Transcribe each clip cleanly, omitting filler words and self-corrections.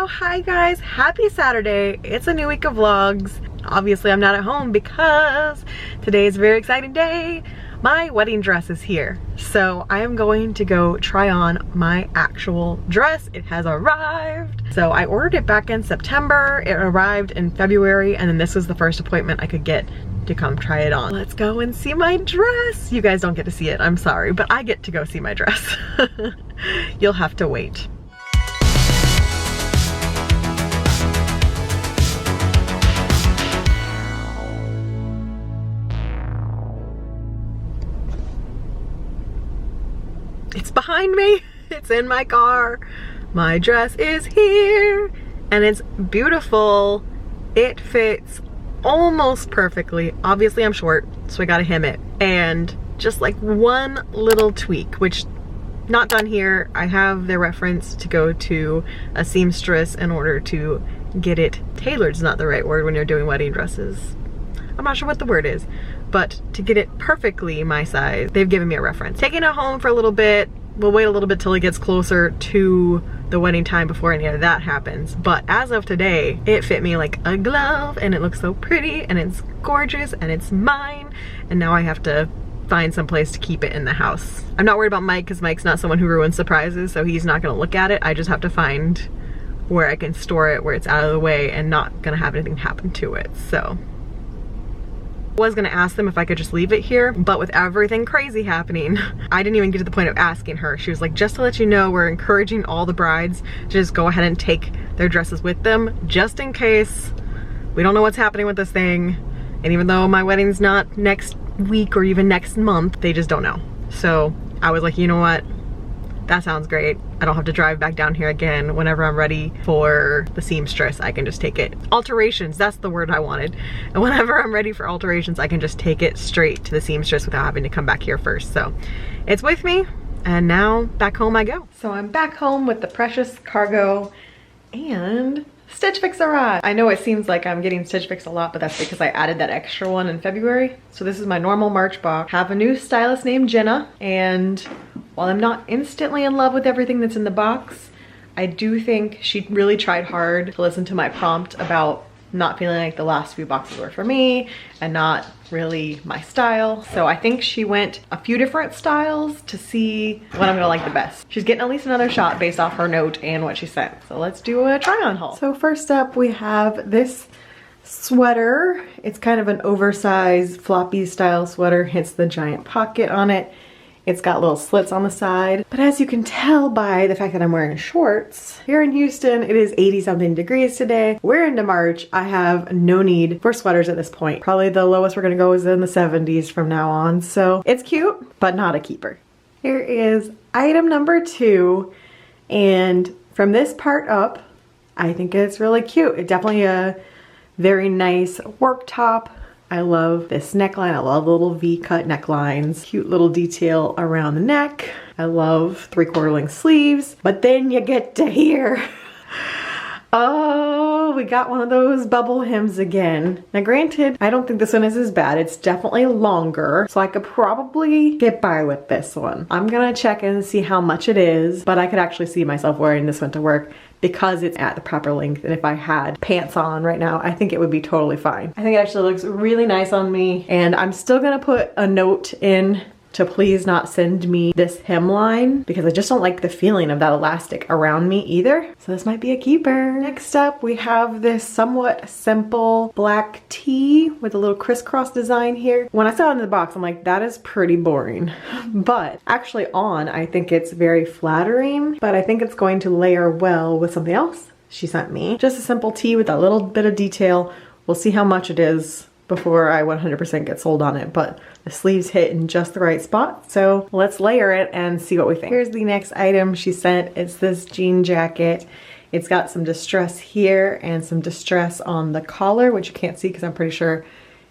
Hi guys, happy Saturday. It's a new week of vlogs. Obviously I'm not at home because today is a very exciting day. My wedding dress is here. So I am going to go try on my actual dress. It has arrived. So I ordered it back in September. It arrived in February, and then this was the first appointment I could get to come try it on. Let's go and see my dress. You guys don't get to see it, I'm sorry, but I get to go see my dress. You'll have to wait. It's behind me, it's in my car. My dress is here and it's beautiful. It fits almost perfectly. Obviously I'm short, so I gotta hem it. And just like one little tweak, which not done here. I have the reference to go to a seamstress in order to get it tailored. It's not the right word when you're doing wedding dresses. I'm not sure what the word is, but to get it perfectly my size, they've given me a reference. Taking it home for a little bit. We'll wait a little bit till it gets closer to the wedding time before any of that happens. But as of today, it fit me like a glove and it looks so pretty and it's gorgeous and it's mine. And now I have to find some place to keep it in the house. I'm not worried about Mike because Mike's not someone who ruins surprises, so he's not gonna look at it. I just have to find where I can store it, where it's out of the way and not gonna have anything happen to it, so. Was gonna ask them if I could just leave it here, but with everything crazy happening, I didn't even get to the point of asking her. She was like, just to let you know, we're encouraging all the brides to just go ahead and take their dresses with them, just in case. We don't know what's happening with this thing. And even though my wedding's not next week or even next month, they just don't know. So I was like, you know what? That sounds great. I don't have to drive back down here again. Whenever I'm ready for the seamstress, I can just take it. Alterations, that's the word I wanted. And whenever I'm ready for alterations, I can just take it straight to the seamstress without having to come back here first. So it's with me, and now back home I go. So I'm back home with the precious cargo, and Stitch Fix arrived. I know it seems like I'm getting Stitch Fix a lot, but that's because I added that extra one in February. So this is my normal March box. I have a new stylist named Jenna, and while I'm not instantly in love with everything that's in the box, I do think she really tried hard to listen to my prompt about not feeling like the last few boxes were for me and not really my style. So I think she went a few different styles to see what I'm gonna like the best. She's getting at least another shot based off her note and what she sent. So let's do a try on haul. So first up we have this sweater. It's kind of an oversized floppy style sweater, hence the giant pocket on it. It's got little slits on the side. But as you can tell by the fact that I'm wearing shorts, here in Houston, it is 80 something degrees today. We're into March. I have no need for sweaters at this point. Probably the lowest we're gonna go is in the 70s from now on. So it's cute, but not a keeper. Here is item number 2. And from this part up, I think it's really cute. It's definitely a very nice work top. I love this neckline. I love the little V-cut necklines. Cute little detail around the neck. I love 3/4 length sleeves. But then you get to here. Oh, we got one of those bubble hems again. Now granted, I don't think this one is as bad. It's definitely longer, so I could probably get by with this one. I'm gonna check and see how much it is, but I could actually see myself wearing this one to work because it's at the proper length, and if I had pants on right now, I think it would be totally fine. I think it actually looks really nice on me, and I'm still gonna put a note in to please not send me this hemline because I just don't like the feeling of that elastic around me either. So this might be a keeper. Next up, we have this somewhat simple black tee with a little crisscross design here. When I saw it in the box, I'm like, that is pretty boring. But actually on, I think it's very flattering, but I think it's going to layer well with something else she sent me. Just a simple tee with a little bit of detail. We'll see how much it is before I 100% get sold on it, but the sleeves hit in just the right spot. So let's layer it and see what we think. Here's the next item she sent. It's this jean jacket. It's got some distress here and some distress on the collar, which you can't see because I'm pretty sure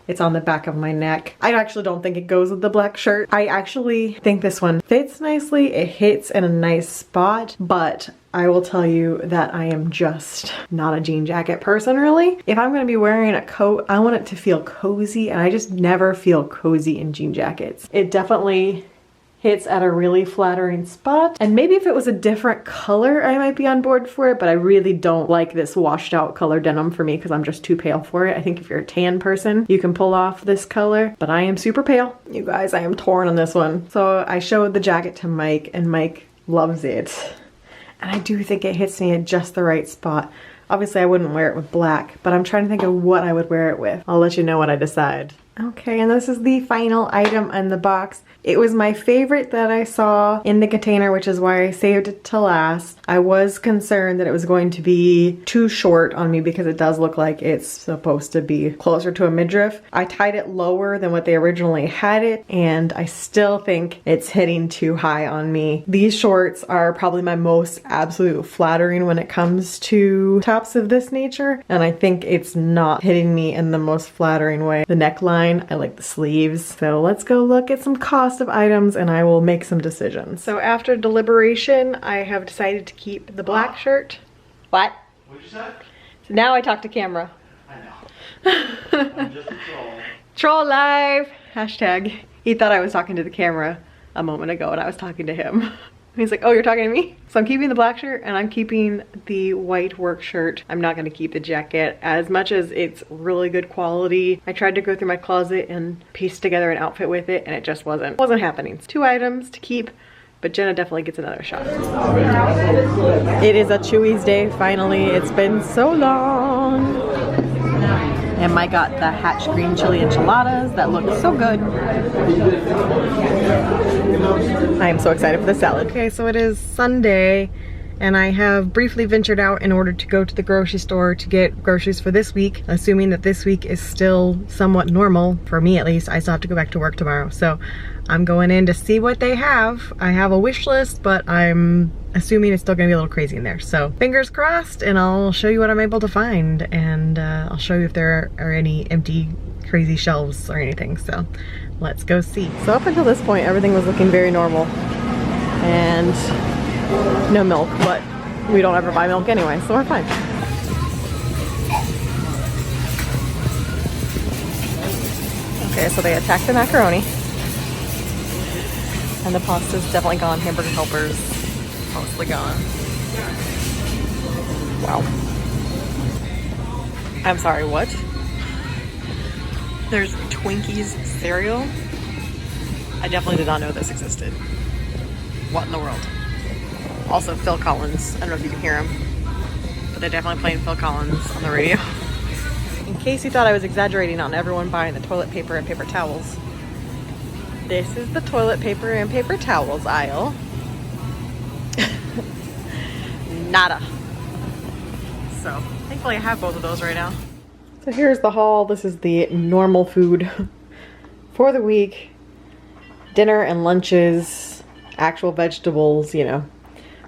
it's on the back of my neck. I actually don't think it goes with the black shirt. I actually think this one fits nicely. It hits in a nice spot, but I will tell you that I am just not a jean jacket person really. If I'm gonna be wearing a coat, I want it to feel cozy, and I just never feel cozy in jean jackets. It definitely hits at a really flattering spot. And maybe if it was a different color, I might be on board for it, but I really don't like this washed out color denim for me because I'm just too pale for it. I think if you're a tan person, you can pull off this color, but I am super pale. You guys, I am torn on this one. So I showed the jacket to Mike and Mike loves it. And I do think it hits me at just the right spot. Obviously I wouldn't wear it with black, but I'm trying to think of what I would wear it with. I'll let you know what I decide. Okay, and this is the final item in the box. It was my favorite that I saw in the container, which is why I saved it to last. I was concerned that it was going to be too short on me because it does look like it's supposed to be closer to a midriff. I tied it lower than what they originally had it, and I still think it's hitting too high on me. These shorts are probably my most absolute flattering when it comes to tops of this nature, and I think it's not hitting me in the most flattering way. The neckline, I like the sleeves. So let's go look at some cost of items and I will make some decisions. So after deliberation, I have decided to keep the black shirt. What? What'd you say? So now I talk to camera. I know. I'm just a troll. Troll live. Hashtag. He thought I was talking to the camera a moment ago and I was talking to him. He's like, oh, you're talking to me? So I'm keeping the black shirt and I'm keeping the white work shirt. I'm not gonna keep the jacket. As much as it's really good quality, I tried to go through my closet and piece together an outfit with it and it just wasn't happening. It's 2 items to keep, but Jenna definitely gets another shot. It is a Chewy's day finally. It's been so long. And Mike got the Hatch green chili enchiladas that look so good. I am so excited for the salad. Okay, so it is Sunday and I have briefly ventured out in order to go to the grocery store to get groceries for this week, assuming that this week is still somewhat normal, for me at least. I still have to go back to work tomorrow. So I'm going in to see what they have. I have a wish list, but I'm assuming it's still gonna be a little crazy in there. So fingers crossed, and I'll show you what I'm able to find, and I'll show you if there are any empty crazy shelves or anything. So let's go see. So up until this point, everything was looking very normal and no milk, but we don't ever buy milk anyway, so we're fine. Okay, so they attacked the macaroni. And the pasta's definitely gone. Hamburger helpers, mostly gone. Wow. I'm sorry, what? There's Twinkies cereal? I definitely did not know this existed. What in the world? Also, Phil Collins. I don't know if you can hear him, but they're definitely playing Phil Collins on the radio. In case you thought I was exaggerating on everyone buying the toilet paper and paper towels, this is the toilet paper and paper towels aisle. Nada. So, thankfully I have both of those right now. So here's the haul. This is the normal food for the week. Dinner and lunches, actual vegetables, you know,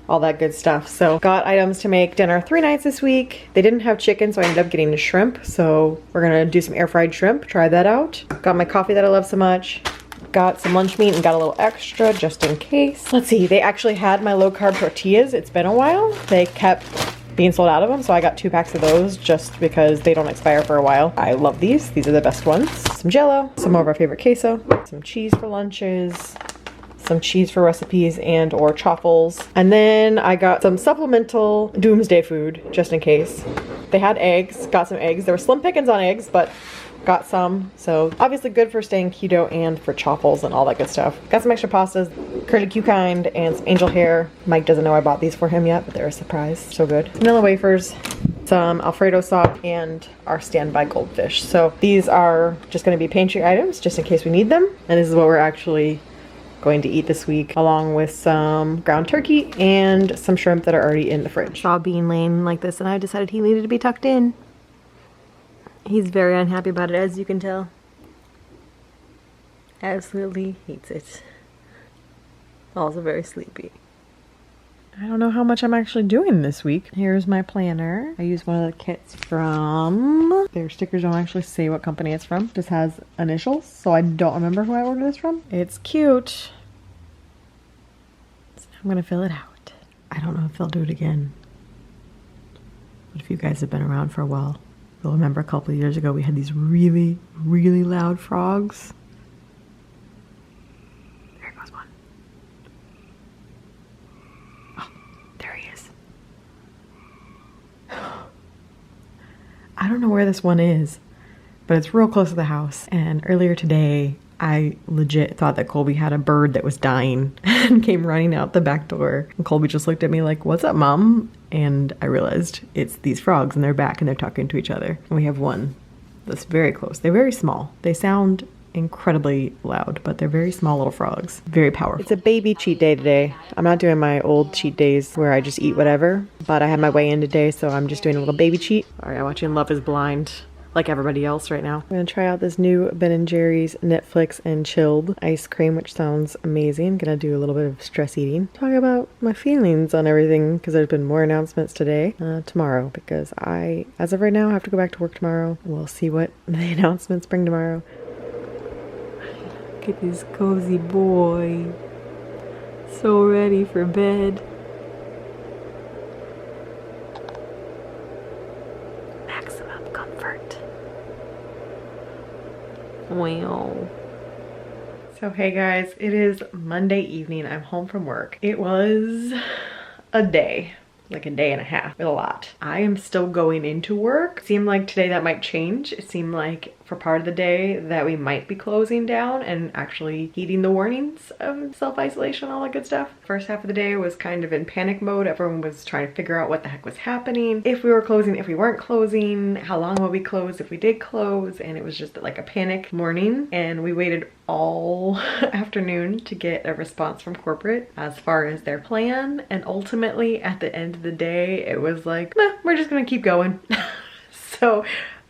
all that good stuff. So got items to make dinner 3 nights this week. They didn't have chicken, so I ended up getting the shrimp. So we're gonna do some air fried shrimp, try that out. Got my coffee that I love so much. Got some lunch meat and got a little extra just in case. Let's see, they actually had my low carb tortillas. It's been a while. They kept being sold out of them, so I got 2 packs of those just because they don't expire for a while. I love these. These are the best ones. Some Jell-O, some more of our favorite queso, some cheese for lunches, some cheese for recipes and or chaffles. And then I got some supplemental doomsday food just in case. They had eggs, got some eggs. There were slim pickings on eggs, but got some. So obviously good for staying keto and for chaffles and all that good stuff. Got some extra pastas, curly Q kind, and some angel hair. Mike doesn't know I bought these for him yet, but they're a surprise. So good. Vanilla wafers, some Alfredo sauce, and our standby goldfish. So these are just going to be pantry items just in case we need them. And this is what we're actually going to eat this week, along with some ground turkey and some shrimp that are already in the fridge. Saw Bean laying like this and I decided he needed to be tucked in. He's very unhappy about it, as you can tell. Absolutely hates it. Also very sleepy. I don't know how much I'm actually doing this week. Here's my planner. I use one of the kits from... Their stickers don't actually say what company it's from. It just has initials, so I don't remember who I ordered this from. It's cute. So I'm gonna fill it out. I don't know if they'll do it again. But if you guys have been around for a while, you'll remember a couple of years ago we had these really, really loud frogs. There goes one. I don't know where this one is, but it's real close to the house. And earlier today, I legit thought that Colby had a bird that was dying and came running out the back door. And Colby just looked at me like, "What's up, Mom?" And I realized it's these frogs and they're back and they're talking to each other. And we have one that's very close. They're very small. They sound incredibly loud, but they're very small little frogs. Very powerful. It's a baby cheat day today. I'm not doing my old cheat days where I just eat whatever, but I had my way in today, so I'm just doing a little baby cheat. All right, I'm watching Love is Blind like everybody else right now. I'm gonna try out this new Ben & Jerry's Netflix and chilled ice cream, which sounds amazing. Gonna do a little bit of stress eating. Talk about my feelings on everything, because there's been more announcements today, tomorrow, because I, as of right now, have to go back to work tomorrow. We'll see what the announcements bring tomorrow. Look at this cozy boy. So ready for bed. Maximum comfort. Wow. So hey guys, it is Monday evening. I'm home from work. It was a day. Like a day and a half, a lot. I am still going into work. It seemed like today that might change. It seemed like for part of the day that we might be closing down and actually heeding the warnings of self-isolation, all that good stuff. First half of the day was kind of in panic mode. Everyone was trying to figure out what the heck was happening. If we were closing, if we weren't closing, how long would we close if we did close? And it was just like a panic morning. And we waited all afternoon to get a response from corporate as far as their plan. And ultimately at the end of the day, it was like, nah, we're just gonna keep going. So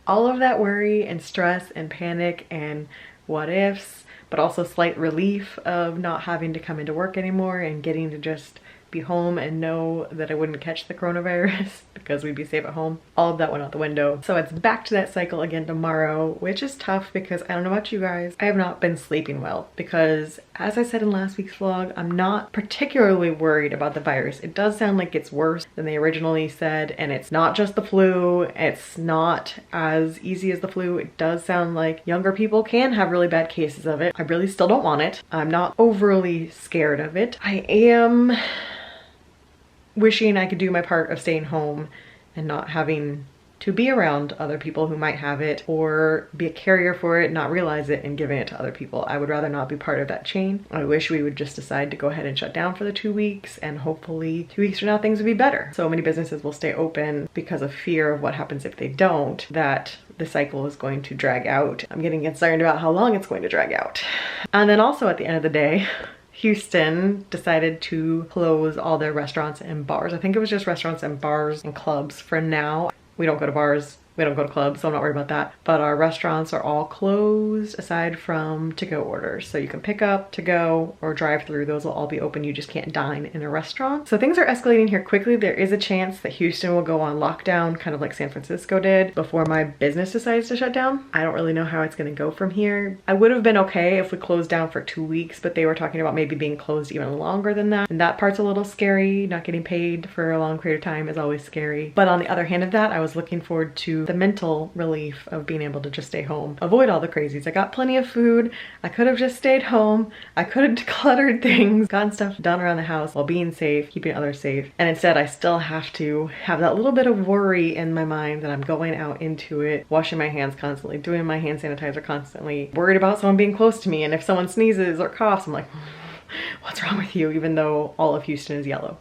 all of that worry and stress and panic and what ifs, but also slight relief of not having to come into work anymore and getting to just be home and know that I wouldn't catch the coronavirus because we'd be safe at home. All of that went out the window. So it's back to that cycle again tomorrow, which is tough because I don't know about you guys, I have not been sleeping well because, as I said in last week's vlog, I'm not particularly worried about the virus. It does sound like it's worse than they originally said, and it's not just the flu. It's not as easy as the flu. It does sound like younger people can have really bad cases of it. I really still don't want it. I'm not overly scared of it. I am wishing I could do my part of staying home and not having to be around other people who might have it or be a carrier for it, not realize it, and giving it to other people. I would rather not be part of that chain. I wish we would just decide to go ahead and shut down for the 2 weeks, and hopefully 2 weeks from now things would be better. So many businesses will stay open because of fear of what happens if they don't, that the cycle is going to drag out. I'm getting concerned about how long it's going to drag out. And then also at the end of the day, Houston decided to close all their restaurants and bars. I think it was just restaurants and bars and clubs for now. We don't go to bars, we don't go to clubs, so I'm not worried about that. But our restaurants are all closed aside from to-go orders. So you can pick up, to-go, or drive-through. Those will all be open. You just can't dine in a restaurant. So things are escalating here quickly. There is a chance that Houston will go on lockdown, kind of like San Francisco did, before my business decides to shut down. I don't really know how it's gonna go from here. I would have been okay if we closed down for 2 weeks, but they were talking about maybe being closed even longer than that. And that part's a little scary. Not getting paid for a long period of time is always scary. But on the other hand of that, I was looking forward to the mental relief of being able to just stay home, avoid all the crazies. I got plenty of food. I could have just stayed home. I could have decluttered things, gotten stuff done around the house while being safe, keeping others safe. And instead I still have to have that little bit of worry in my mind that I'm going out into it, washing my hands constantly, doing my hand sanitizer constantly, worried about someone being close to me. And if someone sneezes or coughs, I'm like, what's wrong with you? Even though all of Houston is yellow.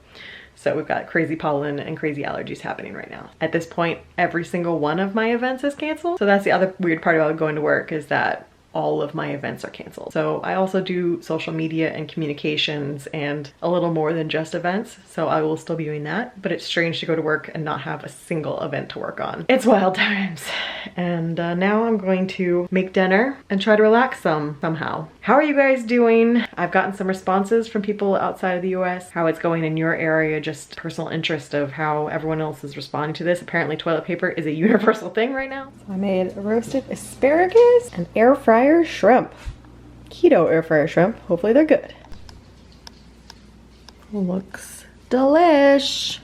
So we've got crazy pollen and crazy allergies happening right now. At this point, every single one of my events is canceled. So that's the other weird part about going to work, is that all of my events are canceled. So I also do social media and communications and a little more than just events. So I will still be doing that, but it's strange to go to work and not have a single event to work on. It's wild times. And now I'm going to make dinner and try to relax somehow. How are you guys doing? I've gotten some responses from people outside of the US, how it's going in your area, just personal interest of how everyone else is responding to this. Apparently toilet paper is a universal thing right now. So I made roasted asparagus and air fryer shrimp. Keto air fryer shrimp. Hopefully they're good. Looks delish.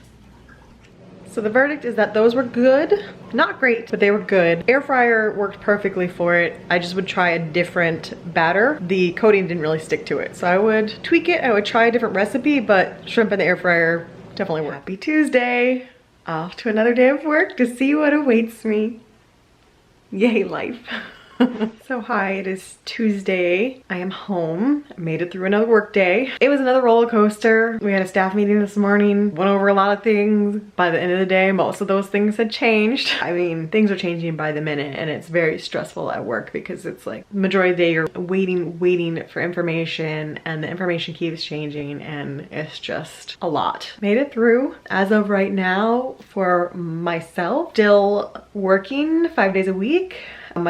So the verdict is that those were good. Not great, but they were good. Air fryer worked perfectly for it. I just would try a different batter. The coating didn't really stick to it. So I would tweak it. I would try a different recipe, but shrimp in the air fryer definitely worked. Happy Tuesday. Off to another day of work to see what awaits me. Yay, life. So hi, it is Tuesday. I am home. I made it through another work day. It was another roller coaster. We had a staff meeting this morning, went over a lot of things. By the end of the day, most of those things had changed. I mean, things are changing by the minute, and it's very stressful at work because it's like the majority of the day you're waiting for information, and the information keeps changing, and it's just a lot. Made it through. As of right now, for myself, still working 5 days a week.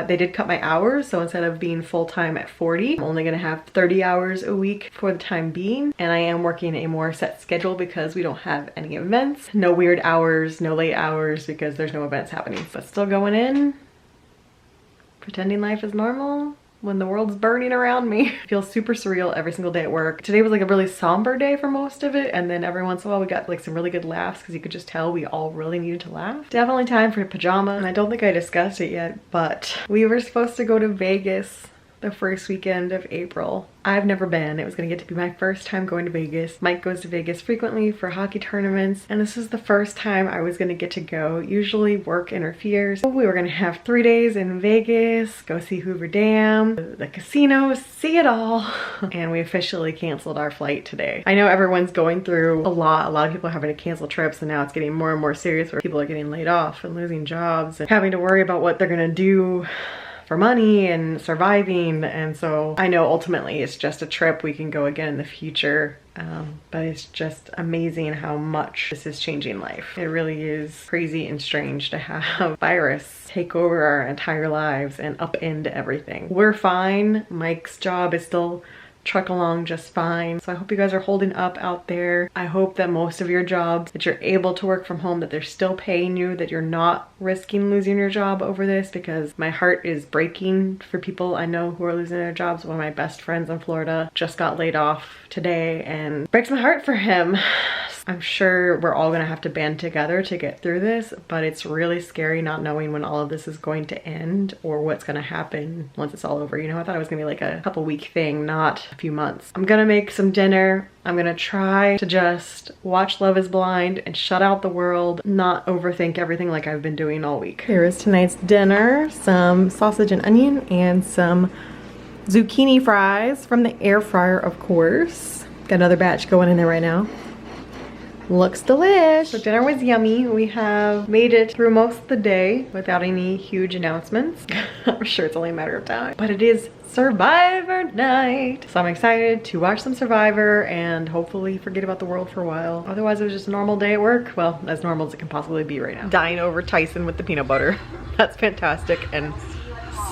They did cut my hours, so instead of being full-time at 40, I'm only gonna have 30 hours a week for the time being. And I am working a more set schedule because we don't have any events. No weird hours, no late hours because there's no events happening. But still going in, pretending life is normal when the world's burning around me. It feels super surreal every single day at work. Today was like a really somber day for most of it, and then every once in a while we got like some really good laughs because you could just tell we all really needed to laugh. Definitely time for pajama, and I don't think I discussed it yet, but we were supposed to go to Vegas the first weekend of April. I've never been. It was gonna get to be my first time going to Vegas. Mike goes to Vegas frequently for hockey tournaments, and this is the first time I was gonna get to go. Usually work interferes. We were gonna have 3 days in Vegas, go see Hoover Dam, the casinos, see it all. And we officially canceled our flight today. I know everyone's going through a lot. A lot of people are having to cancel trips, and now it's getting more and more serious where people are getting laid off and losing jobs and having to worry about what they're gonna do for money and surviving. And so I know ultimately it's just a trip. We can go again in the future, but it's just amazing how much this is changing life. It really is crazy and strange to have a virus take over our entire lives and upend everything. We're fine. Mike's job is still truck along just fine. So I hope you guys are holding up out there. I hope that most of your jobs, that you're able to work from home, that they're still paying you, that you're not risking losing your job over this, because my heart is breaking for people I know who are losing their jobs. One of my best friends in Florida just got laid off today, and it breaks my heart for him. I'm sure we're all gonna have to band together to get through this, but it's really scary not knowing when all of this is going to end or what's gonna happen once it's all over. You know, I thought it was gonna be like a couple week thing, not a few months. I'm gonna make some dinner. I'm gonna try to just watch Love is Blind and shut out the world, not overthink everything like I've been doing all week. Here is tonight's dinner: some sausage and onion and some zucchini fries from the air fryer, of course. Got another batch going in there right now. Looks delish. So dinner was yummy. We have made it through most of the day without any huge announcements. I'm sure it's only a matter of time, but it is Survivor night. So I'm excited to watch some Survivor and hopefully forget about the world for a while. Otherwise it was just a normal day at work. Well, as normal as it can possibly be right now. Dying over Tyson with the peanut butter. That's fantastic and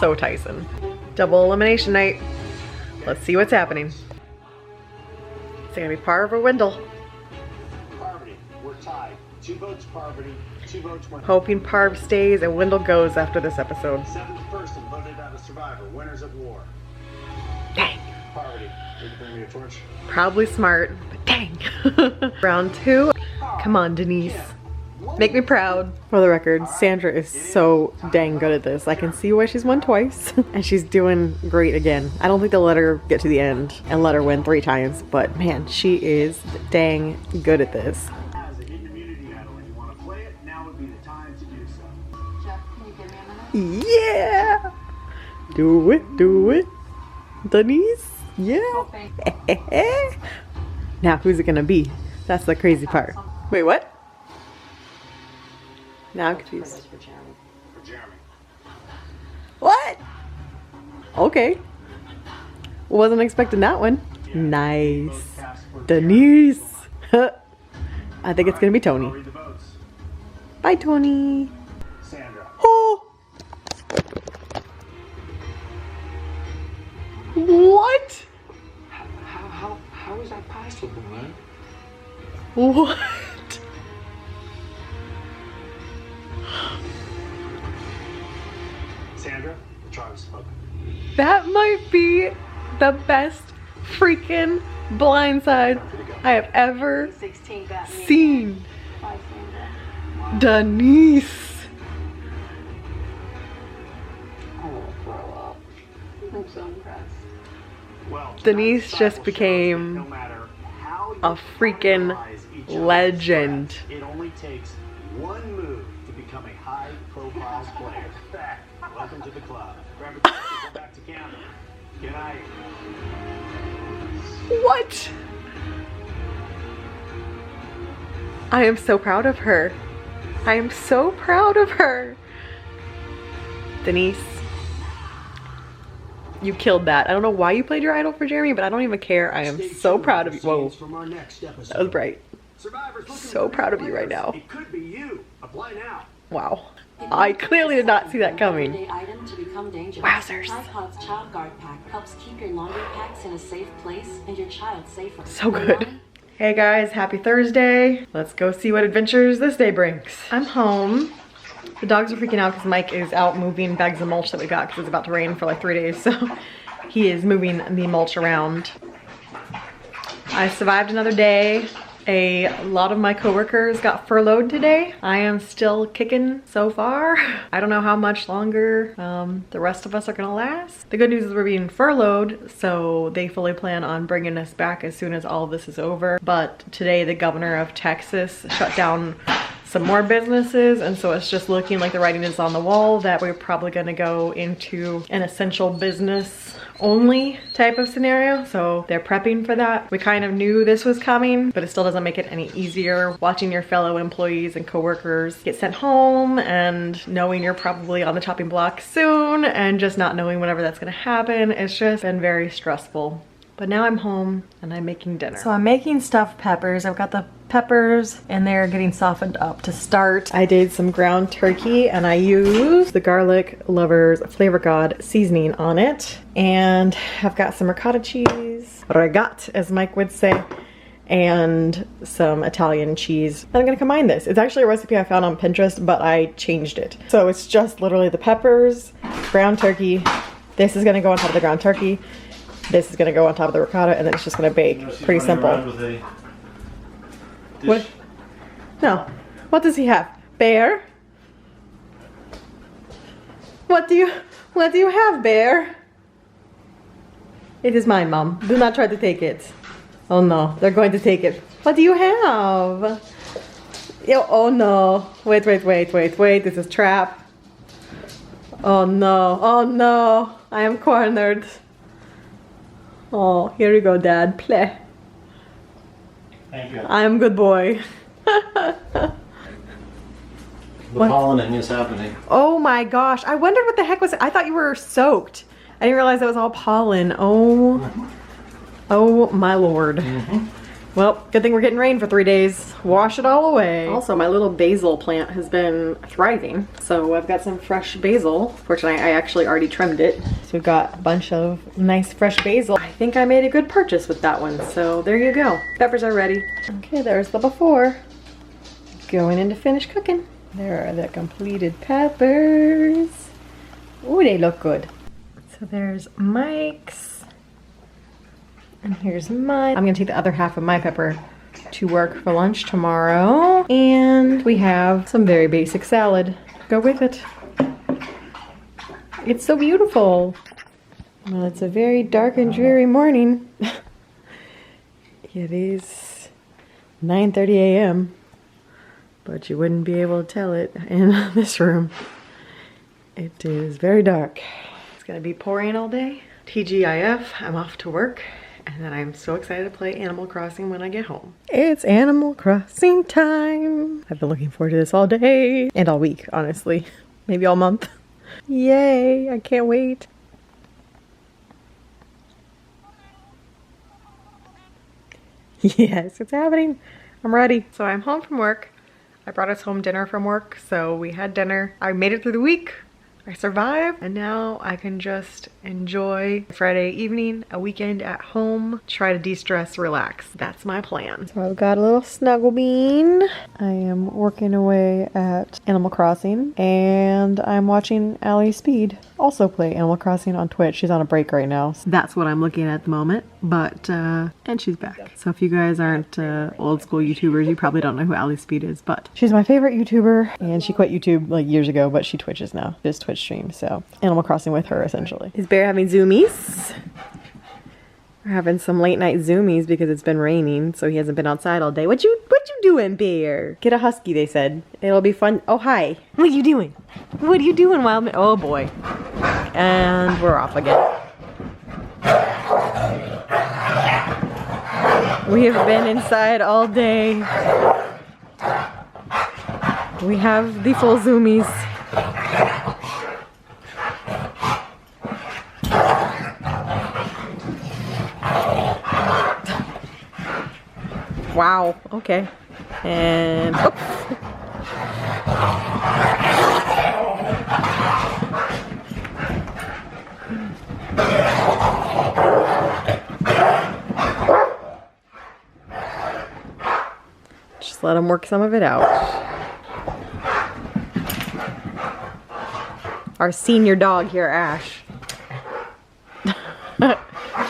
so Tyson. Double elimination night. Let's see what's happening. It's gonna be Parv or Wendell. Tied. 2 votes Parvati, 2 votes Wendell. Hoping Parv stays and Wendell goes after this episode. 7th person voted out of Survivor. Winners at war. Dang. Parvati, will you bring me a torch? Probably smart, but dang. Round 2. Come on, Denise. Make me proud. For the record, Sandra is so dang good at this. I can see why she's won twice. And she's doing great again. I don't think they'll let her get to the end and let her win 3 times, but man, she is dang good at this. Yeah! Do it, do it. Denise? Yeah. Now, who's it gonna be? That's the crazy part. Wait, what? Now I'm confused. What? Okay. Wasn't expecting that one. Nice. Denise. I think it's gonna be Tony. Bye, Tony. Oh. What? How is that possible, man? What? Sandra, the tribe's spoken. That might be the best freaking Blindside I have ever seen. Denise. I'm so impressed. Well, Denise just became no matter how a freaking legend. it only takes one move to become become a high-profile player. Back. Welcome to the club. Grab a ticket, go back to Canada. Good night. What? I am so proud of her. I am so proud of her. Denise, you killed that. I don't know why you played your idol for Jeremy, but I don't even care. I am so proud of you. Whoa, that was bright. So proud of you right now. It could be you. Apply now. Wow. I clearly did not see that coming. Item to become dangerous. Wowzers. Tripod's Child Guard Pack helps keep your laundry packs in a safe place and your child safer. So good. Hey guys, happy Thursday. Let's go see what adventures this day brings. I'm home. The dogs are freaking out because Mike is out moving bags of mulch that we got because it's about to rain for like 3 days. So he is moving the mulch around. I survived another day. A lot of my coworkers got furloughed today. I am still kicking so far. I don't know how much longer the rest of us are gonna last. The good news is we're being furloughed, so they fully plan on bringing us back as soon as all of this is over. But today the governor of Texas shut down some more businesses, and so it's just looking like the writing is on the wall that we're probably gonna go into an essential business only type of scenario. So they're prepping for that. We kind of knew this was coming, but it still doesn't make it any easier watching your fellow employees and coworkers get sent home and knowing you're probably on the chopping block soon and just not knowing whenever that's gonna happen. It's just been very stressful. But now I'm home and I'm making dinner. So I'm making stuffed peppers. I've got the peppers and they're getting softened up to start. I did some ground turkey and I used the Garlic Lovers Flavor God seasoning on it. And I've got some ricotta cheese, regat as Mike would say, and some Italian cheese. I'm gonna combine this. It's actually a recipe I found on Pinterest, but I changed it. So it's just literally the peppers, ground turkey. This is gonna go on top of the ground turkey. This is gonna go on top of the ricotta, and then it's just gonna bake. Pretty simple. What? No. What does he have? Bear? What do you have, Bear? It is mine, Mom. Do not try to take it. Oh no, they're going to take it. What do you have? Oh no. Wait. This is trap. Oh no. I am cornered. Oh, here you go, Dad. Play. Thank you. I'm a good boy. The pollinating is happening. Oh my gosh. I wondered what the heck was it. I thought you were soaked. I didn't realize that was all pollen. Oh my Lord. Well, good thing we're getting rain for 3 days. Wash it all away. Also, my little basil plant has been thriving. So I've got some fresh basil. Fortunately, I actually already trimmed it. So we've got a bunch of nice fresh basil. I think I made a good purchase with that one. So there you go. Peppers are ready. Okay, there's the before. Going in to finish cooking. There are the completed peppers. Oh, they look good. So there's Mike's. And here's mine. I'm gonna take the other half of my pepper to work for lunch tomorrow. And we have some very basic salad. Go with it. It's so beautiful. Well, it's a very dark and dreary morning. It is 9:30 a.m. But you wouldn't be able to tell it in this room. It is very dark. It's gonna be pouring all day. TGIF, I'm off to work. And then I'm so excited to play Animal Crossing when I get home. It's Animal Crossing time. I've been looking forward to this all day and all week, honestly. Maybe all month. Yay, I can't wait. Yes, it's happening. I'm ready. So I'm home from work. I brought us home dinner from work, so we had dinner. I made it through the week. I survived, and now I can just enjoy Friday evening, a weekend at home, try to de-stress, relax. That's my plan. So I've got a little snuggle bean. I am working away at Animal Crossing, and I'm watching Allie Speed also play Animal Crossing on Twitch. She's on a break right now. So that's what I'm looking at the moment, but, and she's back. So if you guys aren't old school YouTubers, you probably don't know who Allie Speed is, but she's my favorite YouTuber, and she quit YouTube like years ago, but she Twitches now. Just Twitch stream, so Animal Crossing with her essentially. Is Bear having zoomies? We're having some late night zoomies because it's been raining, so he hasn't been outside all day. What you doing, bear? Get a husky, they said. It'll be fun. Oh, hi. What are you doing? What are you doing, Wildman? Oh boy. And we're off again. We have been inside all day. We have the full zoomies. Wow, okay. And oops. Just let him work some of it out. Our senior dog here, Ash.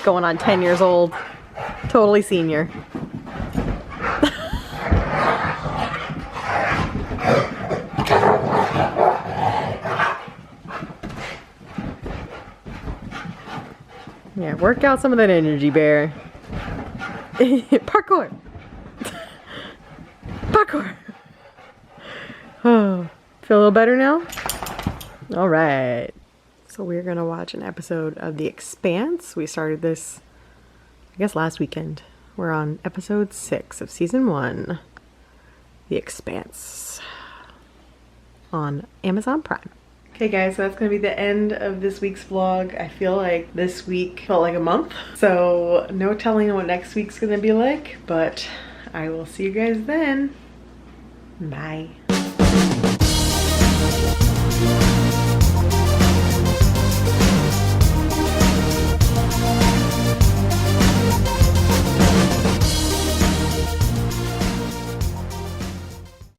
Going on 10 years old. Totally senior. Yeah, work out some of that energy, bear. Parkour! Parkour! Oh, feel a little better now? Alright. So we're gonna watch an episode of The Expanse. We started this, I guess, last weekend. We're on episode 6 of season 1. The Expanse. On Amazon Prime. Okay guys, so that's gonna be the end of this week's vlog. I feel like this week felt like a month. So no telling what next week's gonna be like, but I will see you guys then. Bye.